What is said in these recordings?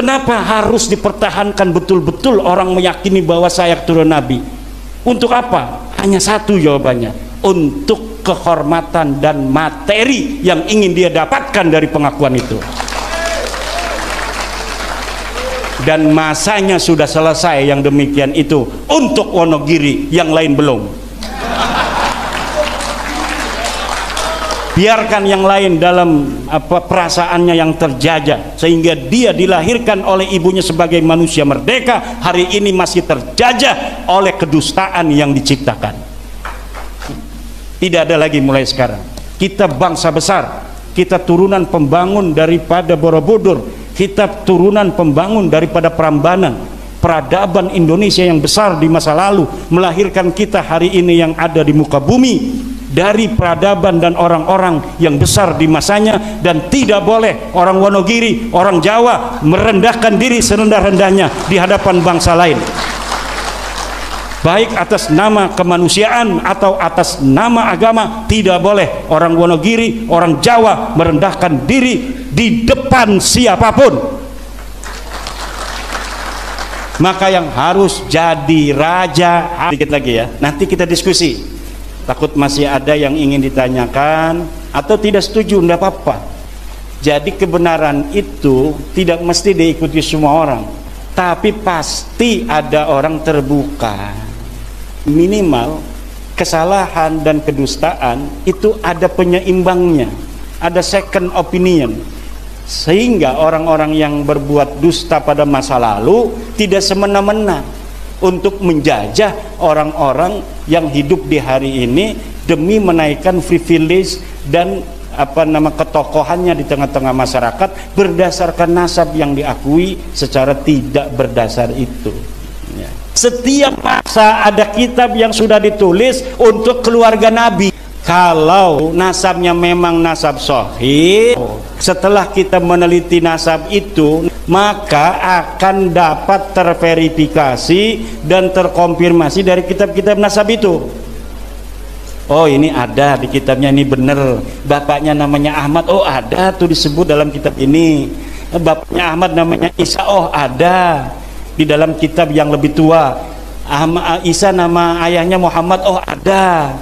Kenapa harus dipertahankan betul-betul orang meyakini bahwa saya keturunan Nabi? Untuk apa? Hanya satu jawabannya, untuk kehormatan dan materi yang ingin dia dapatkan dari pengakuan itu. Dan masanya sudah selesai yang demikian itu untuk Wonogiri, yang lain belum. Biarkan yang lain dalam perasaannya yang terjajah, sehingga dia dilahirkan oleh ibunya sebagai manusia merdeka, hari ini masih terjajah oleh kedustaan yang diciptakan. Tidak ada lagi mulai sekarang. Kita bangsa besar, kita turunan pembangun daripada Borobudur, kita turunan pembangun daripada Prambanan. Peradaban Indonesia yang besar di masa lalu melahirkan kita hari ini yang ada di muka bumi dari peradaban dan orang-orang yang besar di masanya. Dan tidak boleh orang Wonogiri, orang Jawa merendahkan diri serendah-rendahnya di hadapan bangsa lain, baik atas nama kemanusiaan atau atas nama agama. Tidak boleh orang Wonogiri, orang Jawa merendahkan diri di depan siapapun. Maka yang harus jadi raja, sedikit lagi ya, nanti kita diskusi. Takut masih ada yang ingin ditanyakan atau tidak setuju, tidak apa-apa. Jadi kebenaran itu tidak mesti diikuti semua orang, tapi pasti ada orang terbuka. Minimal kesalahan dan kedustaan itu ada penyeimbangnya, ada second opinion, sehingga orang-orang yang berbuat dusta pada masa lalu tidak semena-mena untuk menjajah orang-orang yang hidup di hari ini demi menaikkan privilege dan ketokohannya di tengah-tengah masyarakat berdasarkan nasab yang diakui secara tidak berdasar itu. Ya. Setiap masa ada kitab yang sudah ditulis untuk keluarga Nabi. Kalau nasabnya memang nasab sahih, setelah kita meneliti nasab itu, maka akan dapat terverifikasi dan terkonfirmasi dari kitab-kitab nasab itu. Oh, ini ada di kitabnya, ini benar. Bapaknya namanya Ahmad, oh ada tuh disebut dalam kitab ini. Bapaknya Ahmad namanya Isa, oh ada di dalam kitab yang lebih tua. Isa nama ayahnya Muhammad, oh ada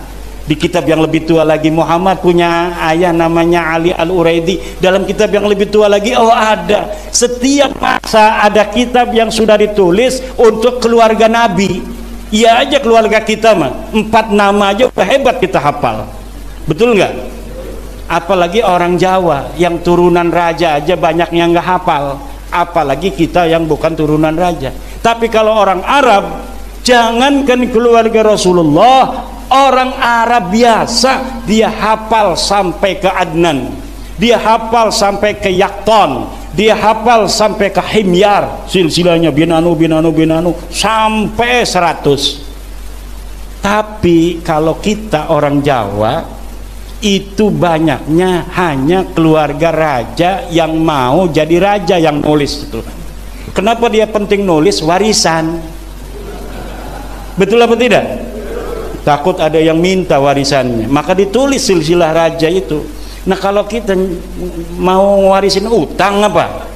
di kitab yang lebih tua lagi. Muhammad punya ayah namanya Ali Al-Uraidi, dalam kitab yang lebih tua lagi, oh ada. Setiap masa ada kitab yang sudah ditulis untuk keluarga Nabi. Ya aja keluarga kita mah 4 nama aja udah hebat kita hafal, betul nggak? Apalagi orang Jawa yang turunan raja aja banyak yang nggak hafal, apalagi kita yang bukan turunan raja. Tapi kalau orang Arab, jangankan keluarga Rasulullah, orang Arab biasa dia hafal sampai ke Adnan, dia hafal sampai ke Yakton, dia hafal sampai ke Himyar, silsilahnya binanu sampai 100. Tapi kalau kita orang Jawa itu banyaknya hanya keluarga raja yang mau jadi raja yang nulis itu. Kenapa dia penting nulis? Warisan. Betul apa tidak? Takut ada yang minta warisannya, maka ditulis silsilah raja itu. Nah kalau kita mau warisin utang apa?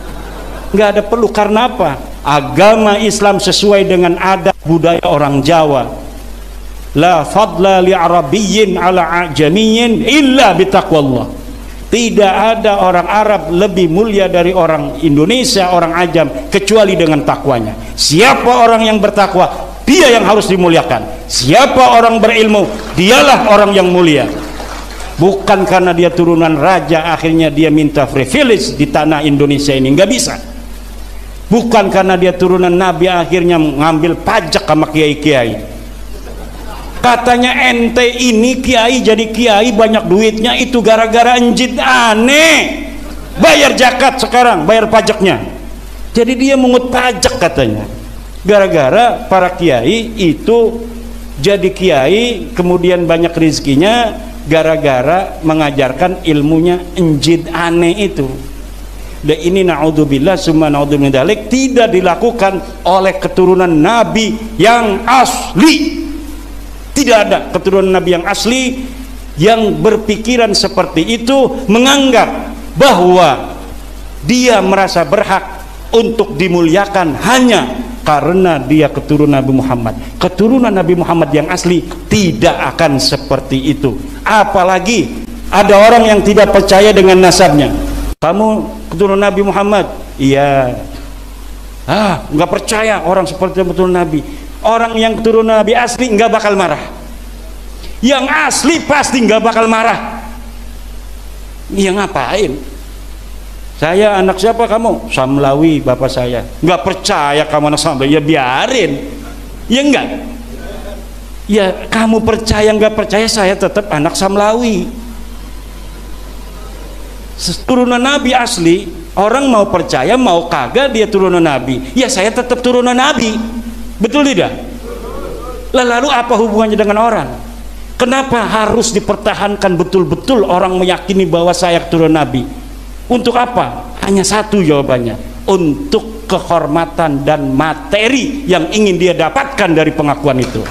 Nggak ada perlu. Karena apa? Agama Islam sesuai dengan adat budaya orang Jawa. La fadla li arabiyyin ala ajamiyyin illa bitaqwallah. Tidak ada orang Arab lebih mulia dari orang Indonesia, orang Ajam, kecuali dengan takwanya. Siapa orang yang bertakwa, dia yang harus dimuliakan. Siapa orang berilmu, dialah orang yang mulia. Bukan karena dia turunan raja akhirnya dia minta privilege di tanah Indonesia ini, nggak bisa. Bukan karena dia turunan Nabi akhirnya mengambil pajak sama kiai-kiai. Katanya ente ini kiai, jadi kiai banyak duitnya itu gara-gara enjit aneh. Bayar zakat sekarang, bayar pajaknya. Jadi dia mengut pajak katanya. Gara-gara para kiai itu jadi kiai kemudian banyak rezekinya gara-gara mengajarkan ilmunya enjid aneh itu. Dan ini naudzubillah summa naudzubillah dzalik tidak dilakukan oleh keturunan Nabi yang asli. Tidak ada keturunan Nabi yang asli yang berpikiran seperti itu, menganggap bahwa dia merasa berhak untuk dimuliakan hanya karena dia keturunan Nabi Muhammad. Keturunan Nabi Muhammad yang asli tidak akan seperti itu. Apalagi ada orang yang tidak percaya dengan nasabnya. Kamu keturunan Nabi Muhammad? Iya. Nggak percaya orang seperti keturunan Nabi. Orang yang keturunan Nabi asli nggak bakal marah. Yang asli pasti nggak bakal marah. Iya, ngapain? Saya anak siapa kamu? Samlawi bapak saya. Nggak percaya kamu anak Samlawi? Ya biarin. Ya enggak? Ya kamu percaya nggak percaya, saya tetap anak Samlawi. Turunan Nabi asli, orang mau percaya mau kagak dia turunan Nabi, ya saya tetap turunan Nabi. Betul tidak? Lalu apa hubungannya dengan orang? Kenapa harus dipertahankan betul-betul orang meyakini bahwa saya keturunan Nabi? Untuk apa? Hanya satu jawabannya, untuk kehormatan dan materi yang ingin dia dapatkan dari pengakuan itu.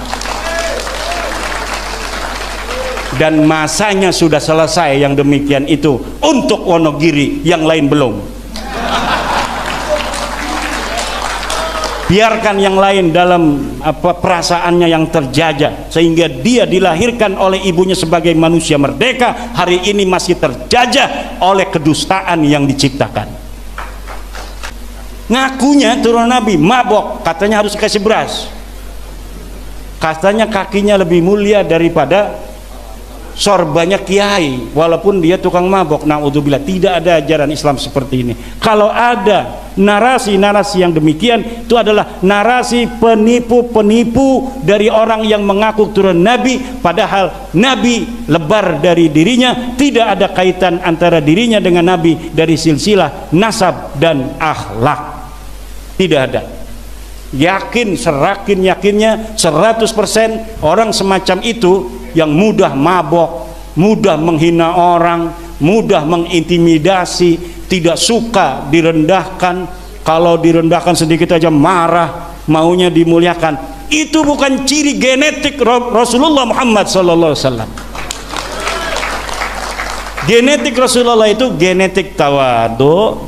Dan masanya sudah selesai yang demikian itu untuk Wonogiri, yang lain belum. Biarkan yang lain dalam perasaannya yang terjajah, sehingga dia dilahirkan oleh ibunya sebagai manusia merdeka, hari ini masih terjajah oleh kedustaan yang diciptakan. Ngakunya turunan Nabi, mabok, katanya harus kasih beras, katanya kakinya lebih mulia daripada sorbannya kiai, walaupun dia tukang mabok. Naudzubillah, tidak ada ajaran Islam seperti ini. Kalau ada narasi-narasi yang demikian, itu adalah narasi penipu-penipu dari orang yang mengaku turun Nabi, padahal Nabi lebar dari dirinya, tidak ada kaitan antara dirinya dengan Nabi dari silsilah nasab dan akhlak, tidak ada. Yakin, serakin yakinnya 100% orang semacam itu yang mudah mabok, mudah menghina orang, mudah mengintimidasi, tidak suka direndahkan, kalau direndahkan sedikit aja marah, maunya dimuliakan. Itu bukan ciri genetik Rasulullah Muhammad SAW. Genetik Rasulullah itu genetik tawadu,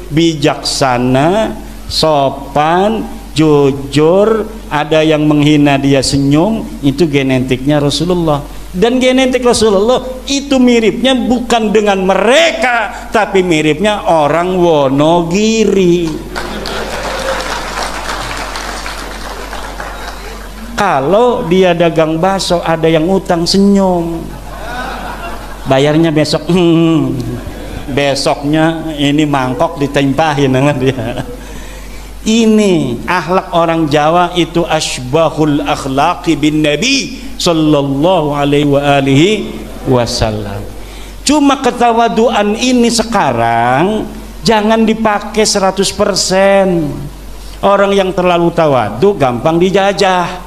bijaksana, sopan, jujur, ada yang menghina dia senyum, itu genetiknya Rasulullah. Dan genetik Rasulullah itu miripnya bukan dengan mereka, tapi miripnya orang Wonogiri. Kalau dia dagang bakso, ada yang utang senyum, bayarnya besok. Besoknya ini mangkok ditempahin sama dia. Ini akhlak orang Jawa, itu asbahul akhlaqi bin Nabi sallallahu alaihi wasallam. Cuma ketawaduan ini sekarang jangan dipakai 100%. Orang yang terlalu tawadu gampang dijajah.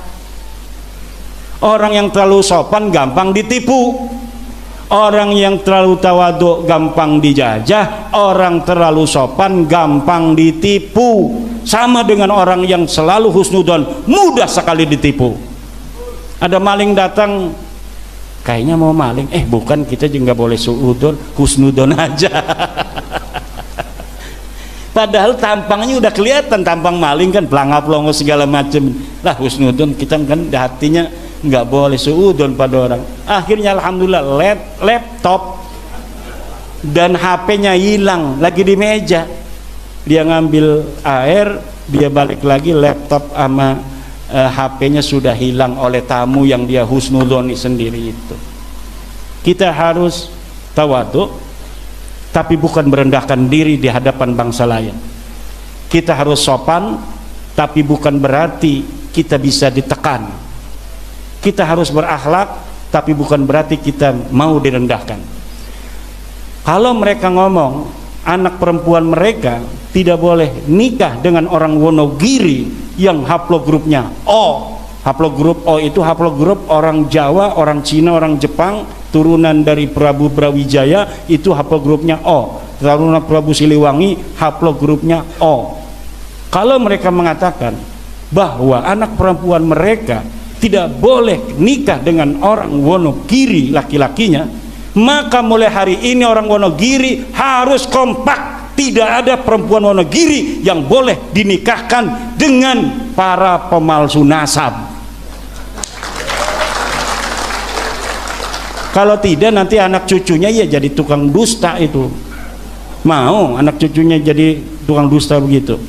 Orang yang terlalu sopan gampang ditipu. Orang yang terlalu tawadu gampang dijajah, orang terlalu sopan gampang ditipu. Sama dengan orang yang selalu husnudon, mudah sekali ditipu. Ada maling datang, kayaknya mau maling, bukan, kita juga boleh suudon, husnudon aja. Padahal tampangnya udah kelihatan, tampang maling kan, pelangap-pelongo segala macam. Lah husnudon, kita kan hatinya nggak boleh suudon pada orang. Akhirnya alhamdulillah laptop dan HP-nya hilang, lagi di meja. Dia ngambil air, dia balik lagi, laptop sama HP-nya sudah hilang oleh tamu yang dia husnudoni sendiri itu. Kita harus tawadu, tapi bukan merendahkan diri di hadapan bangsa lain. Kita harus sopan, tapi bukan berarti kita bisa ditekan. Kita harus berakhlak, tapi bukan berarti kita mau direndahkan. Kalau mereka ngomong anak perempuan mereka tidak boleh nikah dengan orang Wonogiri yang haplogrupnya O. Haplogrup O itu haplogrup orang Jawa, orang Cina, orang Jepang, turunan dari Prabu Brawijaya, itu haplogrupnya O. Turunan Prabu Siliwangi, haplogrupnya O. Kalau mereka mengatakan bahwa anak perempuan mereka tidak boleh nikah dengan orang Wonogiri laki-lakinya, maka mulai hari ini orang Wonogiri harus kompak Tidak ada perempuan Wonogiri yang boleh dinikahkan dengan para pemalsu nasab. Kalau tidak nanti anak cucunya ya jadi tukang dusta itu. Mau anak cucunya jadi tukang dusta begitu?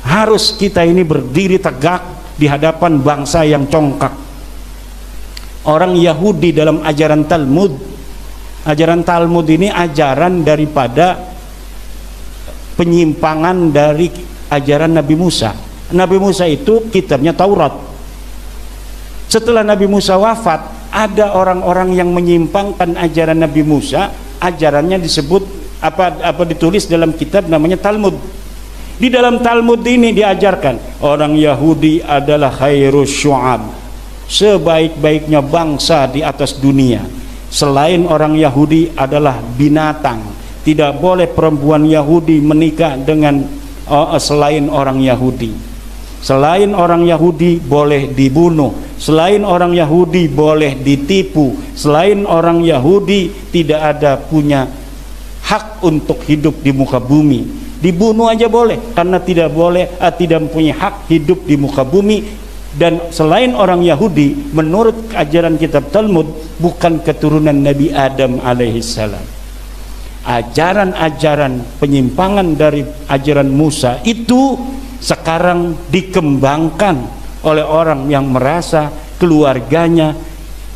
Harus kita ini berdiri tegak di hadapan bangsa yang congkak. Orang Yahudi dalam ajaran Talmud, ajaran Talmud ini ajaran daripada penyimpangan dari ajaran Nabi Musa. Nabi Musa itu kitabnya Taurat. Setelah Nabi Musa wafat, ada orang-orang yang menyimpangkan ajaran Nabi Musa. Ajarannya disebut apa ditulis dalam kitab namanya Talmud. Di dalam Talmud ini diajarkan orang Yahudi adalah khairus syu'ab, sebaik-baiknya bangsa di atas dunia. Selain orang Yahudi adalah binatang. Tidak boleh perempuan Yahudi menikah dengan selain orang Yahudi. Selain orang Yahudi boleh dibunuh. Selain orang Yahudi boleh ditipu. Selain orang Yahudi tidak ada punya hak untuk hidup di muka bumi. Dibunuh aja boleh karena tidak mempunyai hak hidup di muka bumi. Dan selain orang Yahudi, menurut ajaran kitab Talmud, bukan keturunan Nabi Adam alaihissalam. Ajaran-ajaran penyimpangan dari ajaran Musa itu sekarang dikembangkan oleh orang yang merasa keluarganya,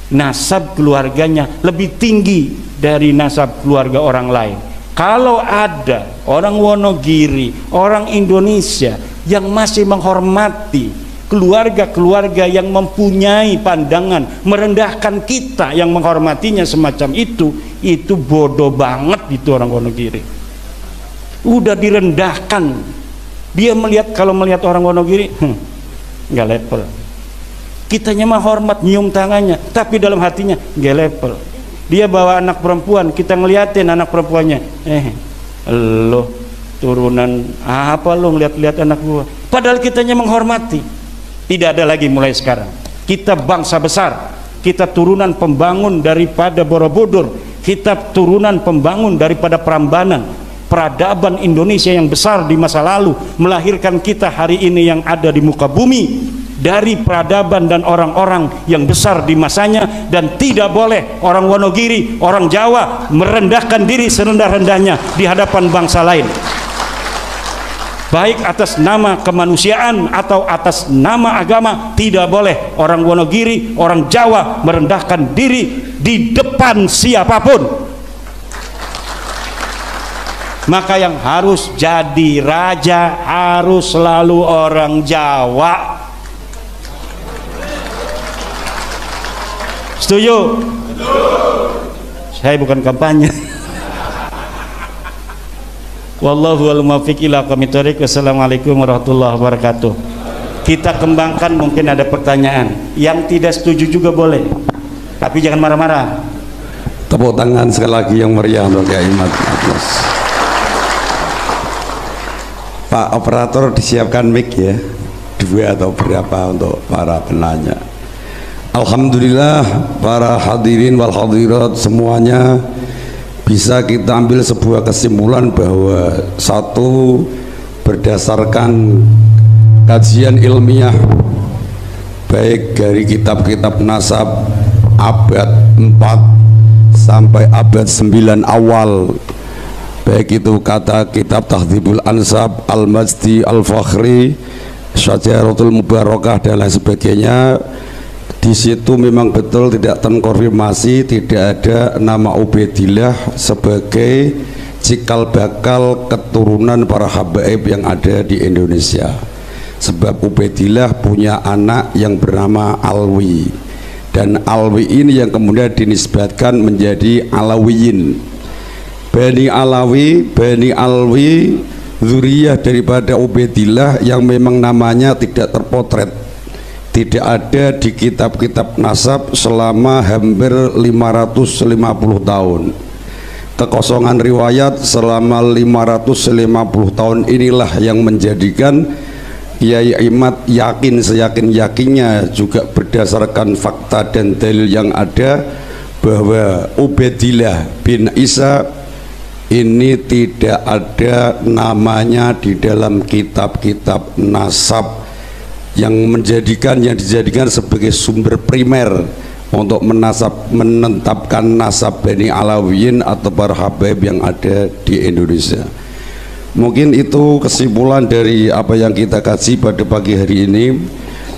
nasab keluarganya lebih tinggi dari nasab keluarga orang lain. Kalau ada orang Wonogiri, orang Indonesia yang masih menghormati keluarga-keluarga yang mempunyai pandangan merendahkan kita yang menghormatinya semacam itu bodoh banget itu orang Wonogiri. Udah direndahkan. Dia kalau melihat orang Wonogiri, nggak level. Kitanya mah hormat, nyium tangannya, tapi dalam hatinya nggak level. Dia bawa anak perempuan, kita ngeliatin anak perempuannya, lo turunan apa lo ngeliat-liat anak gua, padahal kitanya menghormati. Tidak ada lagi mulai sekarang. Kita bangsa besar, kita turunan pembangun daripada Borobudur, kita turunan pembangun daripada Prambanan. Peradaban Indonesia yang besar di masa lalu melahirkan kita hari ini yang ada di muka bumi dari peradaban dan orang-orang yang besar di masanya. Dan tidak boleh orang Wonogiri, orang Jawa merendahkan diri serendah-rendahnya di hadapan bangsa lain, baik atas nama kemanusiaan atau atas nama agama. Tidak boleh orang Wonogiri, orang Jawa merendahkan diri di depan siapapun. Maka yang harus jadi raja harus selalu orang Jawa. Setuju? Saya bukan kampanye. Wallahu wal muwaffiq ila aqwamit thoriq. Wassalamualaikum warahmatullahi wabarakatuh. Kita kembangkan, mungkin ada pertanyaan. Yang tidak setuju juga boleh, tapi jangan marah-marah. Tepuk tangan sekali lagi yang meriah untuk Kiai Mat. Pak operator, disiapkan mic ya, 2 atau berapa untuk para penanya. Alhamdulillah para hadirin wal hadirat semuanya, bisa kita ambil sebuah kesimpulan bahwa satu, berdasarkan kajian ilmiah baik dari kitab-kitab nasab abad 4 sampai abad 9 awal, baik itu kata kitab Tahdhibul Ansab, Al-Majdi, Al-Fakhri, Syajaratul Mubarakah dan lain sebagainya, di situ memang betul tidak terkonfirmasi, tidak ada nama Ubaidillah sebagai cikal bakal keturunan para habaib yang ada di Indonesia. Sebab Ubaidillah punya anak yang bernama Alwi, dan Alwi ini yang kemudian dinisbatkan menjadi Alawiyin. Bani Alwi zuriyah daripada Ubaidillah yang memang namanya tidak terpotret, tidak ada di kitab-kitab nasab selama hampir 550 tahun. Kekosongan riwayat selama 550 tahun inilah yang menjadikan Kiai Imat yakin seyakin-yakinnya, juga berdasarkan fakta dan dalil yang ada, bahwa Ubaidillah bin Isa ini tidak ada namanya di dalam kitab-kitab nasab yang dijadikan sebagai sumber primer untuk menetapkan nasab Bani Alawiyin atau para habaib yang ada di Indonesia. Mungkin itu kesimpulan dari apa yang kita kaji pada pagi hari ini.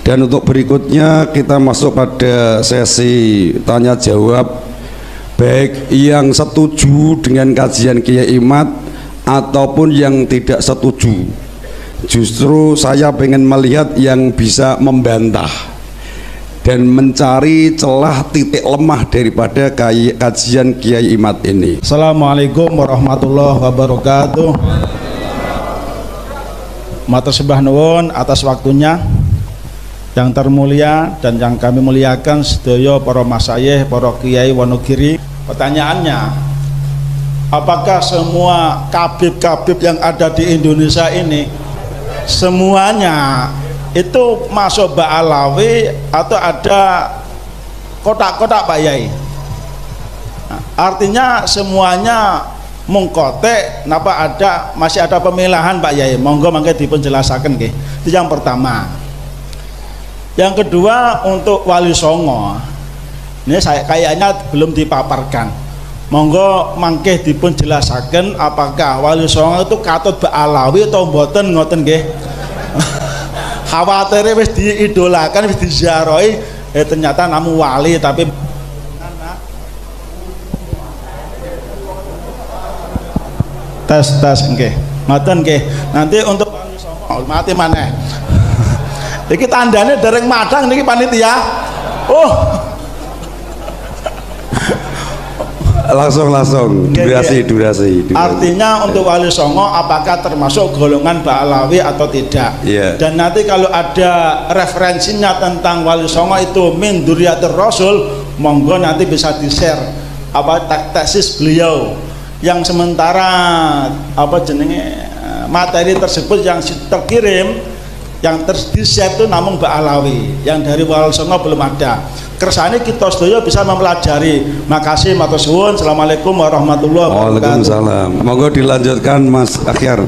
Dan untuk berikutnya kita masuk pada sesi tanya jawab, baik yang setuju dengan kajian Kiai Imad ataupun yang tidak setuju. Justru saya pengen melihat yang bisa membantah dan mencari celah titik lemah daripada kajian Kiai Imad ini. Assalamualaikum warahmatullahi wabarakatuh. Matur sembah nuwun atas waktunya yang termulia dan yang kami muliakan sedaya para masyayikh, para kiai wonogiri. Pertanyaannya, apakah semua kabib-kabib yang ada di Indonesia ini semuanya itu masuk Ba'alawi atau ada kotak-kotak Pak Yai? Nah, artinya semuanya mungkotek, napa masih ada pemilahan Pak Yai? Monggo mangke dipun jelasaken nggih. Itu yang pertama. Yang kedua, untuk Wali Songo, ini saya kayaknya belum dipaparkan. Monggo mangke dipun jelasaken apakah Wali Songo itu katut Ba'alawi atau mboten ngoten nggih. Khawatirnya wis diidolakan, wis diziarahi, ternyata namu wali tapi tes nggih. Ngoten nggih. Nanti untuk Wali Songo mati maneh. Iki tandane dereng madang niki panitia. Oh. Langsung durasi. Artinya untuk Wali Songo apakah termasuk golongan Ba'alawi atau tidak? Dan nanti kalau ada referensinya tentang Wali Songo itu min dzurriyyatir Rasul, monggo nanti bisa di-share tesis beliau yang sementara materi tersebut yang terkirim yang di-share itu namun Ba'alawi, yang dari Wali Songo belum ada. Kersane kita sedaya bisa mempelajari. Makasih matur suwun. Assalamualaikum warahmatullahi wabarakatuh. Waalaikumsalam. Monggo dilanjutkan Mas Akhyar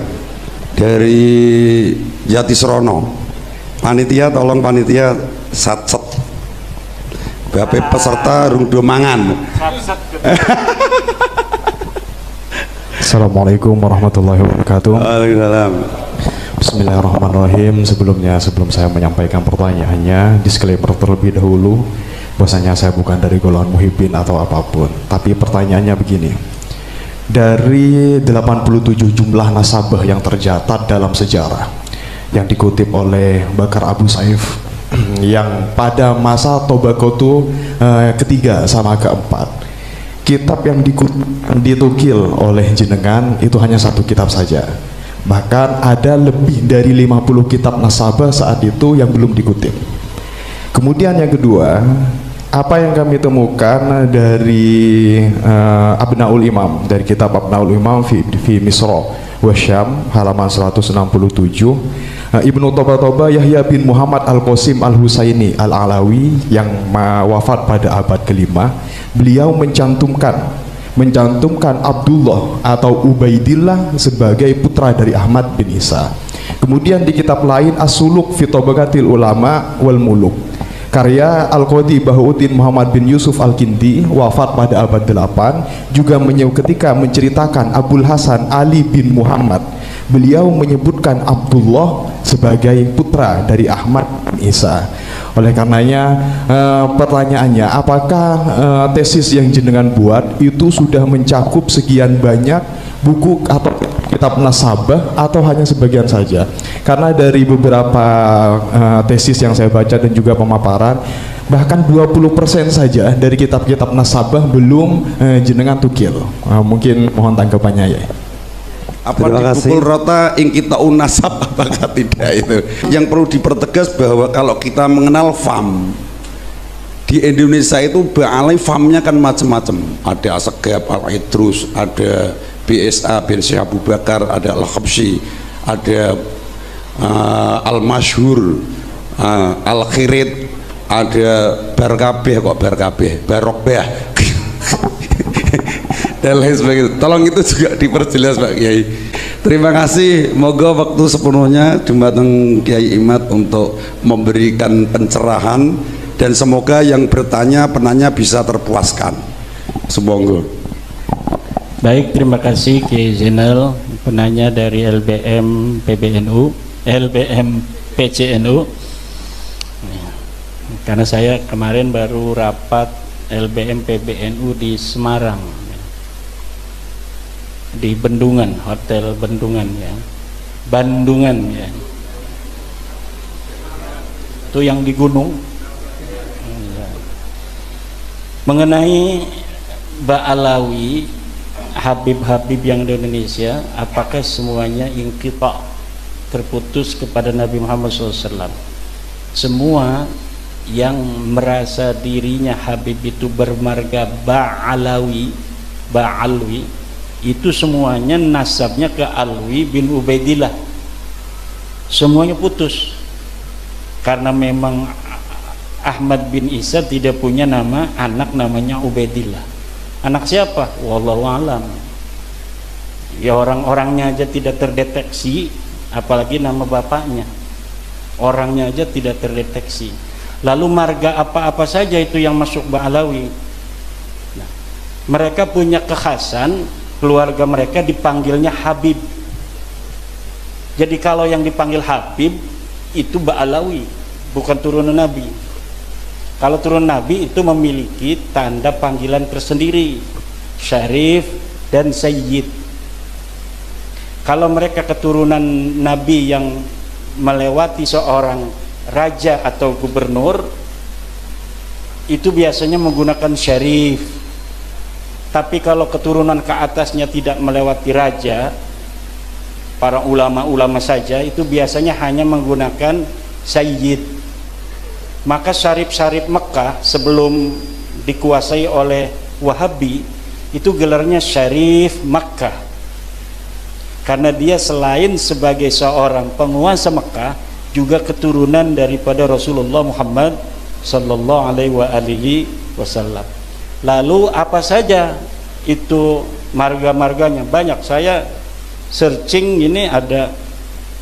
dari Jatisrono. Panitia tolong panitia satset. Bapak peserta rung do mangan. Assalamualaikum warahmatullahi wabarakatuh. Waalaikumsalam. Bismillahirrahmanirrahim. Sebelum saya menyampaikan pertanyaannya, disclaimer terlebih dahulu bahwasanya saya bukan dari golongan muhibbin atau apapun. Tapi pertanyaannya begini. Dari 87 jumlah nasabah yang tercatat dalam sejarah yang dikutip oleh Bakar Abu Saif yang pada masa Tobakotu ketiga sama keempat, kitab yang ditukil oleh jenengan itu hanya satu kitab saja. Bahkan ada lebih dari 50 kitab nasabah saat itu yang belum dikutip. Kemudian yang kedua, apa yang kami temukan dari Abnaul Imam, dari kitab Abnaul Imam fi Misra wa Syam halaman 167, Ibnu Toba Yahya bin Muhammad Al-Qasim Al-Husaini Al-Alawi yang wafat pada abad kelima, beliau mencantumkan Abdullah atau Ubaidillah sebagai putra dari Ahmad bin Isa. Kemudian di kitab lain As-Suluk fi Tabaqatil Ulama wal Muluk, karya Al-Qadi Bahauddin Muhammad bin Yusuf Al-Kindi, wafat pada abad 8, juga ketika menceritakan Abul Hasan Ali bin Muhammad, beliau menyebutkan Abdullah sebagai putra dari Ahmad bin Isa. Oleh karenanya pertanyaannya, apakah tesis yang jenengan buat itu sudah mencakup sekian banyak buku atau kitab nasabah atau hanya sebagian saja? Karena dari beberapa tesis yang saya baca dan juga pemaparan, bahkan 20% saja dari kitab-kitab nasabah belum jenengan tukil. Mungkin mohon tanggapannya ya. Apa dipukul rata ing kita unasab apakah tidak itu? Yang perlu dipertegas bahwa kalau kita mengenal FAM di Indonesia itu Ba'alawi FAM-nya kan macam-macam. Ada Asegab, Al-Idrus, ada BSA bin Syekh Abu Bakar, ada Al-Khabsyi, ada Al-Masyhur, Al-Khirid, ada Barokbeh dan lain sebagainya. Tolong itu juga diperjelas Pak Kiai. Terima kasih, moga waktu sepenuhnya dumateng Kiai Imad untuk memberikan pencerahan, dan semoga yang bertanya penanya bisa terpuaskan. Semoga. Baik, terima kasih Kiai Zainal, penanya dari LBM PCNU. Karena saya kemarin baru rapat LBM PBNU di Semarang, di Bendungan, Hotel Bendungan ya, Bandungan ya, itu yang di gunung. Mengenai Ba'alawi, Habib-Habib yang di Indonesia, apakah semuanya inqita, terputus kepada Nabi Muhammad SAW? Semua yang merasa dirinya Habib itu bermarga Ba'alawi, itu semuanya nasabnya ke Alwi bin Ubaidillah, semuanya putus. Karena memang Ahmad bin Isa tidak punya nama anak namanya Ubaidillah. Anak siapa? Wallahu alam. Ya orang-orangnya aja tidak terdeteksi, apalagi nama bapaknya. Orangnya aja tidak terdeteksi. Lalu marga apa-apa saja itu yang masuk Ba'alawi. Nah, mereka punya kekhasan, keluarga mereka dipanggilnya Habib. Jadi kalau yang dipanggil Habib itu Ba'alawi, bukan turunan Nabi. Kalau turun Nabi itu memiliki tanda panggilan tersendiri, Syarif dan Sayyid. Kalau mereka keturunan Nabi yang melewati seorang raja atau gubernur, itu biasanya menggunakan Syarif. Tapi kalau keturunan ke atasnya tidak melewati raja, para ulama-ulama saja, itu biasanya hanya menggunakan Sayyid. Maka syarif-syarif Mekah sebelum dikuasai oleh Wahabi itu gelarnya Syarif Makkah, karena dia selain sebagai seorang penguasa Mekah juga keturunan daripada Rasulullah Muhammad sallallahu alaihi wasallam. Lalu apa saja itu marga-marganya? Banyak, saya searching ini ada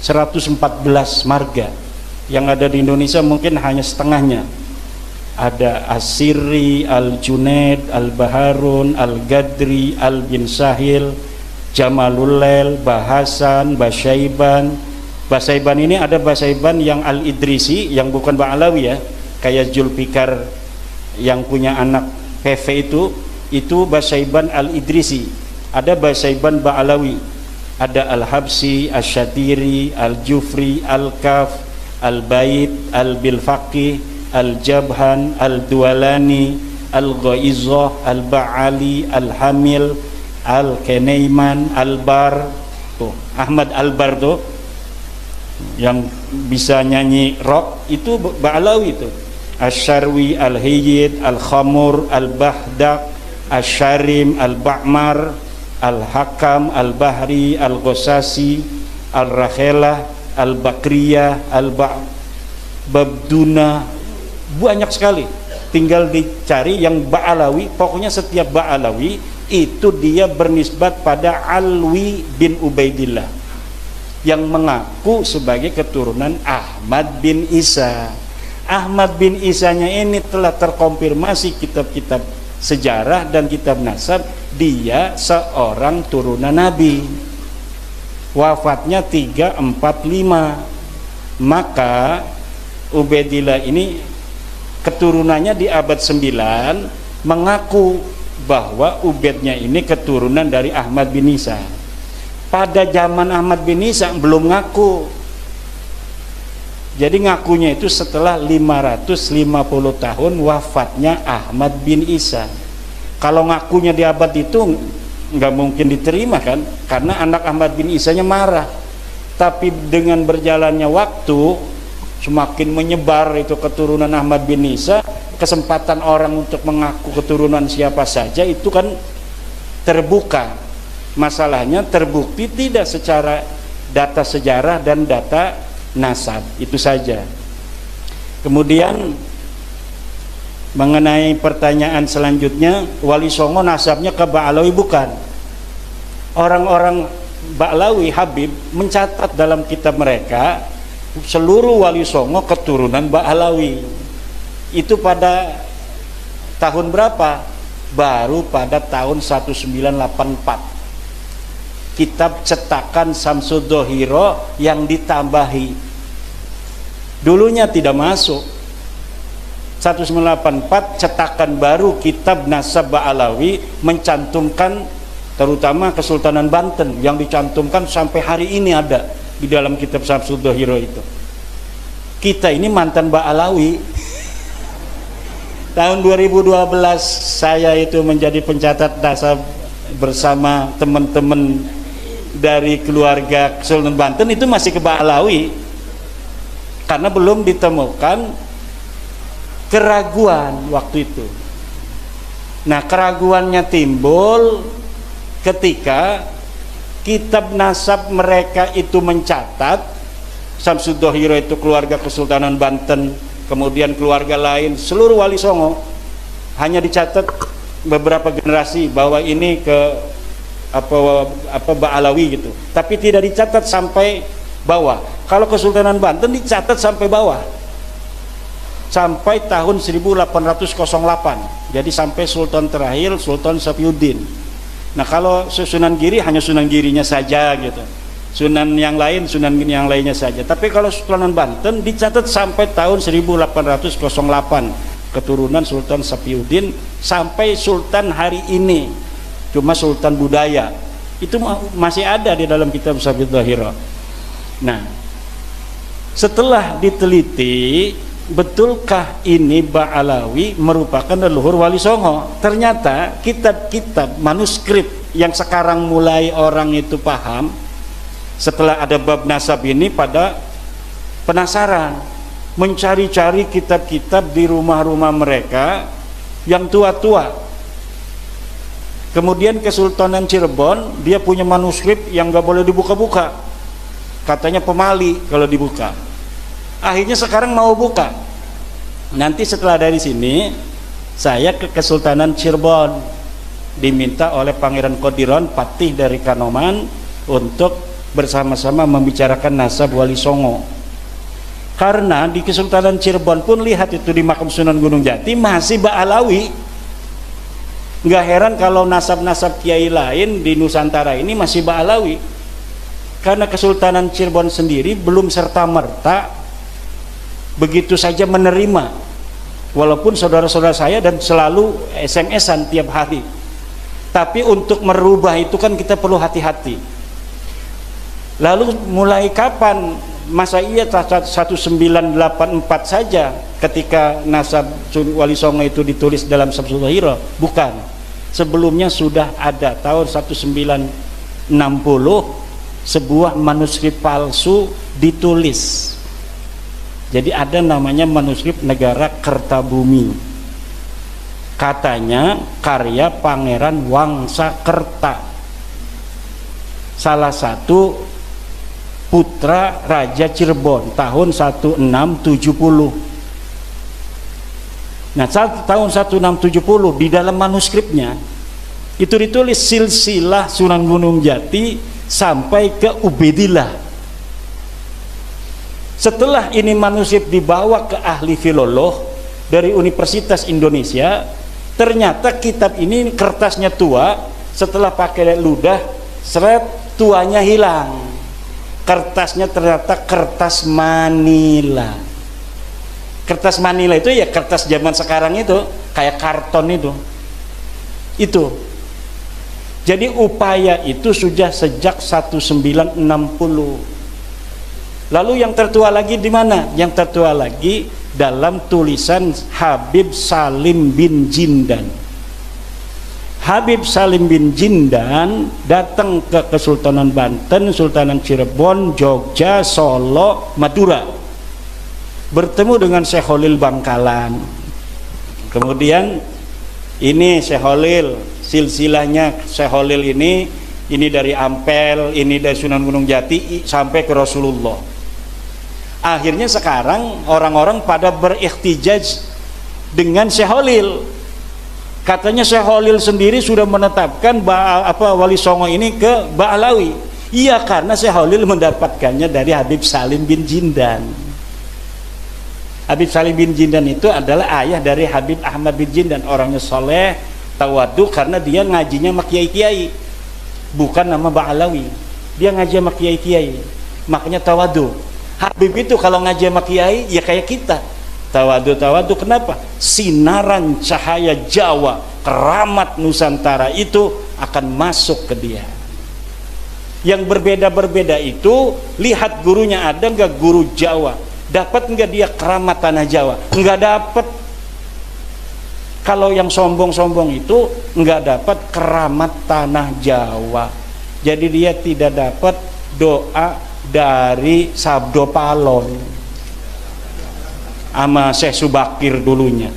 114 marga. Yang ada di Indonesia mungkin hanya setengahnya. Ada Asiri, Al-Junaid, Al-Baharun, Al-Gadri, Al-Bin Sahil, Jamalulail, Bahasan, Basaiban. Basaiban ini ada Basaiban yang Al-Idrisi, yang bukan Ba'alawi ya, kayak Zulfikar yang punya anak PV itu Basaiban Al-Idrisi. Ada Basaiban Ba'alawi, ada Al-Habsi, Al-Syatiri, Al-Jufri, Al-Kaf, Al-Bait, Al-Bilfaqih, Al-Jabhan, Al-Dualani, Al-Ghaizah, Al-Ba'ali, Al-Hamil, Al-Kenaiman, Al-Bar. Tuh, Ahmad Al-Bar tuh yang bisa nyanyi rock itu Ba'alawi itu. Asy-Syarwi, Al-Hayyid, Al-Khamur, Al-Bahdak, Asy-Syarim, Al-Ba'mar, Al-Hakam, Al-Bahri, Al-Ghosasi, Al-Rakhelah, Al-Bakriyah, Al-Babduna, banyak sekali. Tinggal dicari yang Ba'alawi. Pokoknya setiap Ba'alawi itu dia bernisbat pada Alwi bin Ubaidillah, yang mengaku sebagai keturunan Ahmad bin Isa. Ahmad bin Isanya ini telah terkonfirmasi kitab-kitab sejarah dan kitab nasab, dia seorang turunan Nabi. Wafatnya 345. Maka Ubaidillah ini keturunannya di abad 9 mengaku bahwa Ubaidnya ini keturunan dari Ahmad bin Isa. Pada zaman Ahmad bin Isa belum ngaku. Jadi ngakunya itu setelah 550 tahun wafatnya Ahmad bin Isa. Kalau ngakunya di abad itu nggak mungkin diterima kan, karena anak Ahmad bin Isanya marah. Tapi dengan berjalannya waktu semakin menyebar itu keturunan Ahmad bin Isa, kesempatan orang untuk mengaku keturunan siapa saja itu kan terbuka. Masalahnya terbukti tidak secara data sejarah dan data nasab, itu saja. Kemudian mengenai pertanyaan selanjutnya, Wali Songo nasabnya ke Ba'alawi bukan? orang-orang Ba'lawi Habib mencatat dalam kitab mereka seluruh Wali Songo keturunan Ba'lawi. Itu pada tahun berapa? Baru pada tahun 1984. Kitab cetakan Samsud Dohiro yang ditambahi. Dulunya tidak masuk. 1984 cetakan baru kitab Nasab Ba'lawi mencantumkan terutama Kesultanan Banten yang dicantumkan sampai hari ini ada di dalam kitab Samsud Dohiro itu. Kita ini mantan Ba'lawi. Tahun 2012 saya itu menjadi pencatat nasab bersama teman-teman dari keluarga Kesultanan Banten, itu masih ke Ba'lawi karena belum ditemukan keraguan waktu itu. Nah, keraguannya timbul ketika kitab nasab mereka itu mencatat Samsud Dohiro itu keluarga Kesultanan Banten, kemudian keluarga lain seluruh Wali Songo, hanya dicatat beberapa generasi bahwa ini ke apa Ba'lawi gitu, tapi tidak dicatat sampai bawah. Kalau Kesultanan Banten dicatat sampai bawah sampai tahun 1808, jadi sampai sultan terakhir Sultan Safiuddin. Nah, kalau Sunan Giri hanya Sunan Girinya saja gitu, Sunan yang lainnya saja. Tapi kalau Sultanan Banten dicatat sampai tahun 1808, keturunan Sultan Safiuddin sampai Sultan hari ini, cuma Sultan budaya itu masih ada di dalam kitab Samsud Dohiro. Nah, setelah diteliti, betulkah ini Ba'lawi merupakan leluhur Wali Songo? Ternyata kitab-kitab manuskrip yang sekarang mulai orang itu paham setelah ada bab nasab ini pada penasaran, mencari-cari kitab-kitab di rumah-rumah mereka yang tua-tua. Kemudian Kesultanan Cirebon dia punya manuskrip yang gak boleh dibuka-buka, katanya pemali kalau dibuka. Akhirnya sekarang mau buka. Nanti setelah dari sini saya ke Kesultanan Cirebon, diminta oleh Pangeran Qodiron Patih dari Kanoman untuk bersama-sama membicarakan nasab Wali Songo. Karena di Kesultanan Cirebon pun lihat itu di makam Sunan Gunung Jati masih Ba'lawi. Nggak heran kalau nasab-nasab kiai lain di Nusantara ini masih Ba'lawi, karena Kesultanan Cirebon sendiri belum serta-merta begitu saja menerima, walaupun saudara-saudara saya dan selalu SMS-an tiap hari. Tapi untuk merubah itu kan kita perlu hati-hati. Lalu mulai kapan? Masa iya 1984 saja ketika nasab Wali Songo itu ditulis dalam Samsud Dohiro? Bukan, sebelumnya sudah ada tahun 1960 sebuah manuskrip palsu ditulis. Jadi ada namanya manuskrip Negara Kertabumi, katanya karya Pangeran Wangsakerta, salah satu putra Raja Cirebon tahun 1670. Nah, tahun 1670 di dalam manuskripnya itu ditulis silsilah Sunan Gunung Jati sampai ke Ubedillah. Setelah ini manuskrip dibawa ke ahli filolog dari Universitas Indonesia, ternyata kitab ini kertasnya tua, setelah pakai ludah seret tuanya hilang. Kertasnya ternyata kertas Manila. Kertas Manila itu ya kertas zaman sekarang itu, kayak karton itu. Jadi upaya itu sudah sejak 1960. Lalu yang tertua lagi di mana? Yang tertua lagi dalam tulisan Habib Salim bin Jindan. Habib Salim bin Jindan datang ke Kesultanan Banten, Sultanan Cirebon, Jogja, Solo, Madura, bertemu dengan Syekh Khalil Bangkalan. Kemudian ini Syekh Khalil, silsilahnya Syekh Khalil ini dari Ampel, ini dari Sunan Gunung Jati sampai ke Rasulullah. Akhirnya sekarang orang-orang pada berihtijaj dengan Syekh Khalil Katanya Syekh Khalil sendiri sudah menetapkan Wali Songo ini ke Ba'alawi. Iya, karena Syekh Khalil mendapatkannya dari Habib Salim bin Jindan. Habib Salim bin Jindan itu adalah ayah dari Habib Ahmad bin Jindan, orangnya soleh, tawadu, karena dia ngajinya sama kiai-kiai, bukan nama Ba'alawi. Dia ngaji sama kiai-kiai, makanya tawadu. Habib itu kalau ngaji sama kiai ya kayak kita, tawadu. Kenapa? Sinaran cahaya Jawa, keramat Nusantara itu akan masuk ke dia. Yang berbeda-berbeda itu, lihat gurunya ada nggak guru Jawa, dapat nggak dia keramat tanah Jawa? Nggak dapat. Kalau yang sombong-sombong itu nggak dapat keramat tanah Jawa, jadi dia tidak dapat doa dari Sabdo Palon sama Syekh Subakir dulunya.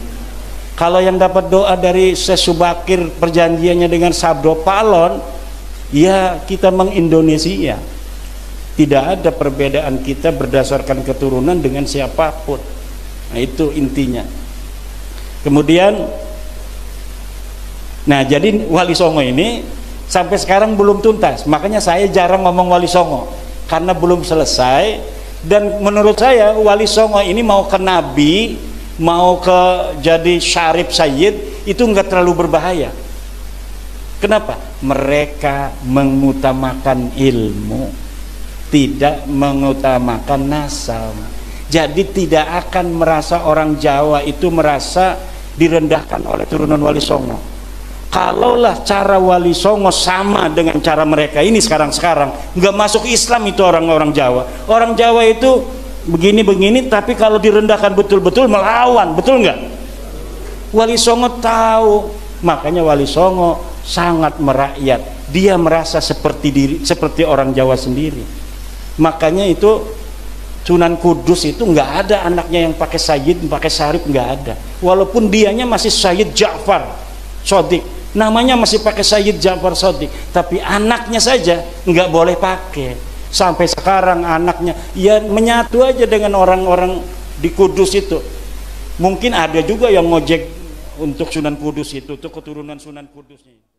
Kalau yang dapat doa dari Syekh Subakir perjanjiannya dengan Sabdo Palon, ya kita mengindonesia. Tidak ada perbedaan kita berdasarkan keturunan dengan siapapun. Nah, itu intinya. Kemudian, nah jadi Wali Songo ini sampai sekarang belum tuntas. Makanya saya jarang ngomong Wali Songo karena belum selesai. Dan menurut saya Wali Songo ini mau ke Nabi, mau ke jadi Syarif Sayyid, itu nggak terlalu berbahaya. Kenapa? Mereka mengutamakan ilmu, tidak mengutamakan nasab. Jadi tidak akan merasa orang Jawa itu merasa direndahkan oleh turunan Wali Songo. Kalaulah cara Wali Songo sama dengan cara mereka ini sekarang nggak masuk Islam itu orang-orang Jawa. Orang Jawa itu begini-begini, tapi kalau direndahkan betul-betul melawan, betul nggak? Wali Songo tahu, makanya Wali Songo sangat merakyat. Dia merasa seperti orang Jawa sendiri. Makanya itu Sunan Kudus itu nggak ada anaknya yang pakai Sayyid, pakai Syarif, nggak ada. Walaupun dianya masih Sayyid Ja'far Shodiq, namanya masih pakai Sayyid Ja'far Shodiq, tapi anaknya saja nggak boleh pakai. Sampai sekarang anaknya ya menyatu aja dengan orang-orang di Kudus itu. Mungkin ada juga yang ngojek untuk Sunan Kudus itu, untuk keturunan Sunan Kudusnya.